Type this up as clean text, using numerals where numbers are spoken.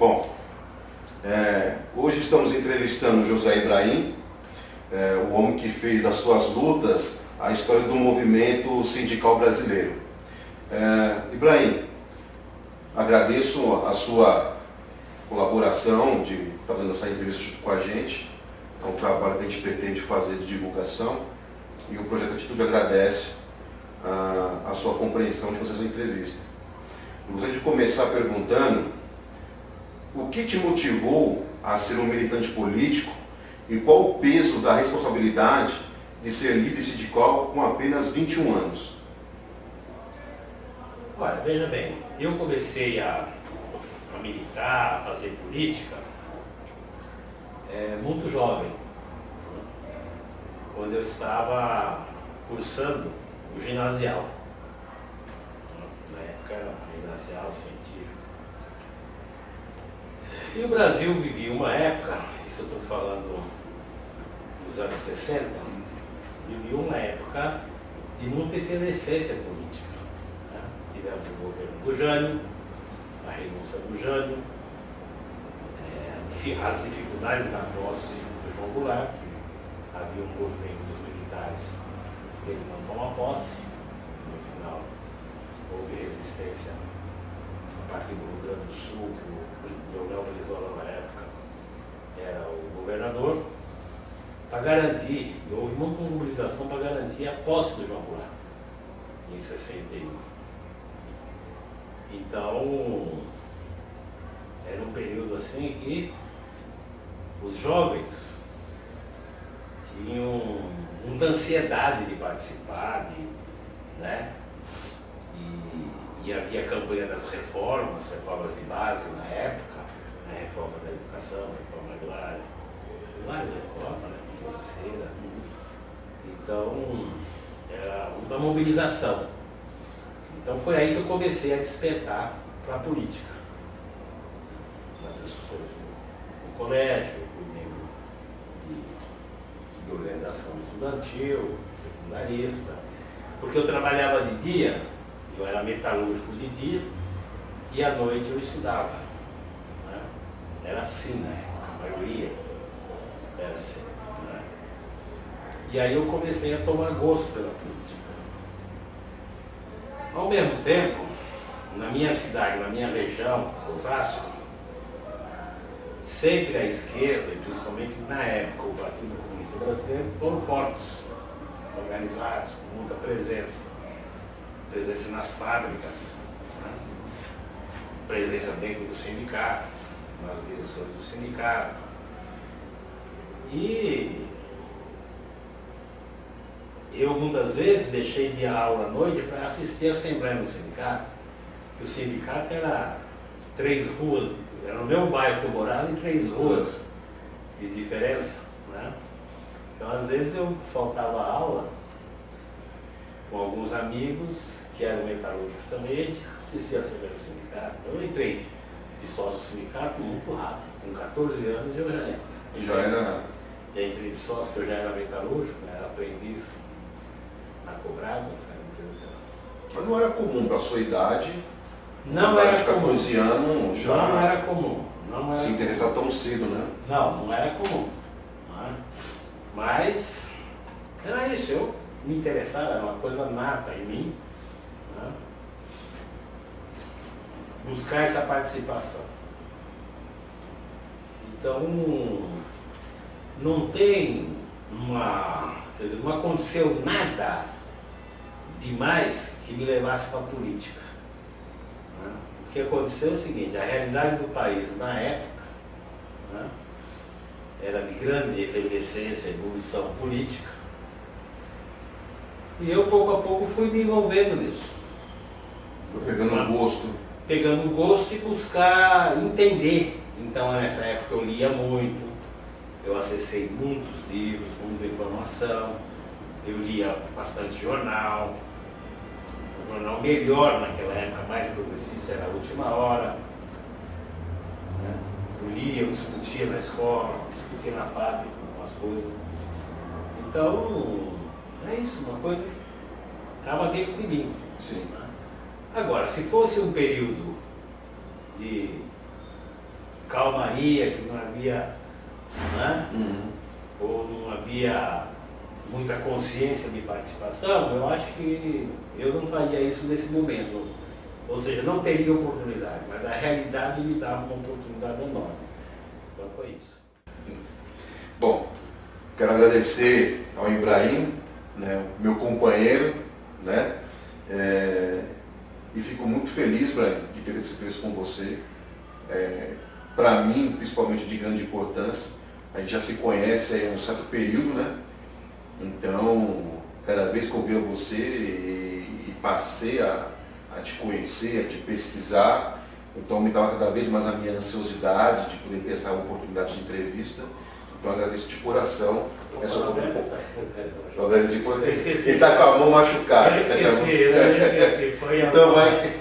Bom, hoje estamos entrevistando José Ibrahim, o homem que fez das suas lutas a história do movimento sindical brasileiro. Ibrahim, agradeço a sua colaboração de estar fazendo essa entrevista junto com a gente. É um trabalho que a gente pretende fazer de divulgação e o Projeto Atitude agradece a sua compreensão de fazer essa entrevista. Eu gostaria de começar perguntando o que te motivou a ser um militante político e qual o peso da responsabilidade de ser líder sindical com apenas 21 anos? Olha, veja bem, eu comecei a militar, a fazer política muito jovem, quando eu estava cursando o ginasial. Na época era ginasial científico. E o Brasil vivia uma época, isso eu estou falando dos anos 60, vivia uma época de muita efervescência política. Né? Tivemos o governo do Jânio, a renúncia do Jânio, as dificuldades da posse do João Goulart, que havia um movimento dos militares dele não tomar posse. No final houve resistência a partir do Rio Grande do Sul, que o Leonel Brizola na época era o governador, para garantir, houve muita mobilização para garantir a posse do João Goulart em 61. Então, era um período assim que os jovens tinham muita ansiedade de participar, né? E havia a campanha das reformas de base na época, né? Reforma da educação, reforma agrária, várias reformas, né? Financeira. Então, era muita mobilização. Então foi aí que eu comecei a despertar para a política. Nas discussões no colégio, fui membro de organização estudantil, secundarista, porque eu trabalhava de dia, eu era metalúrgico de dia, e à noite eu estudava. Né? Era assim na época, a maioria era assim. Né? E aí eu comecei a tomar gosto pela política. Ao mesmo tempo, na minha cidade, na minha região, Osasco, sempre a esquerda, e principalmente na época o Partido Comunista Brasileiro, foram fortes, organizados, com muita presença nas fábricas, né? Presença dentro do sindicato, nas direções do sindicato. E eu muitas vezes deixei de ir à aula à noite para assistir a assembleia no sindicato, que o sindicato era 3 ruas, era no meu bairro que eu morava, em 3 ruas de diferença, né? Então às vezes eu faltava a aula com alguns amigos que eram metalúrgicos também, assistia a assembleia do sindicato. Eu entrei de sócio do sindicato muito rápido, com 14 anos eu já entrei de sócio, que eu já era metalúrgico, né? Era aprendiz na Cobrasma, Mas não era comum para a sua idade, não era de 14 anos, já não era comum. Não era se interessar tão cedo, né? Não era comum. Não era. Mas era isso, eu me interessava, era uma coisa nata em mim, né? Buscar essa participação. Então, não aconteceu nada demais que me levasse para a política. Né? O que aconteceu é o seguinte, a realidade do país na época, né, era de grande efervescência, ebulição política, e eu pouco a pouco fui me envolvendo nisso. Foi pegando gosto. Pegando gosto e buscar entender. Então nessa época eu lia muito, eu acessei muitos livros, muita informação, eu lia bastante jornal. O jornal melhor naquela época, mais progressista, era a Última Hora. Né? Eu lia, eu discutia na escola, discutia na fábrica, algumas coisas. Então, é isso, uma coisa que estava dentro de mim. Sim. Agora, se fosse um período de calmaria, que não havia, né? Uhum. Ou não havia muita consciência de participação, eu acho que eu não faria isso nesse momento. Ou seja, não teria oportunidade, mas a realidade me dava uma oportunidade enorme. Então foi isso. Bom, quero agradecer ao Ibrahim, né, meu companheiro, né? E fico muito feliz, Ibrahim, de ter esse texto com você. Para mim, principalmente de grande importância, a gente já se conhece há um certo período, né? Então, cada vez que eu via você e passei a te conhecer, a te pesquisar, então me dava cada vez mais a minha ansiosidade de poder ter essa oportunidade de entrevista. Então, agradeço de coração essa oportunidade. Eu esqueci. Ele está com a mão machucada. Eu esqueci. Foi então vai.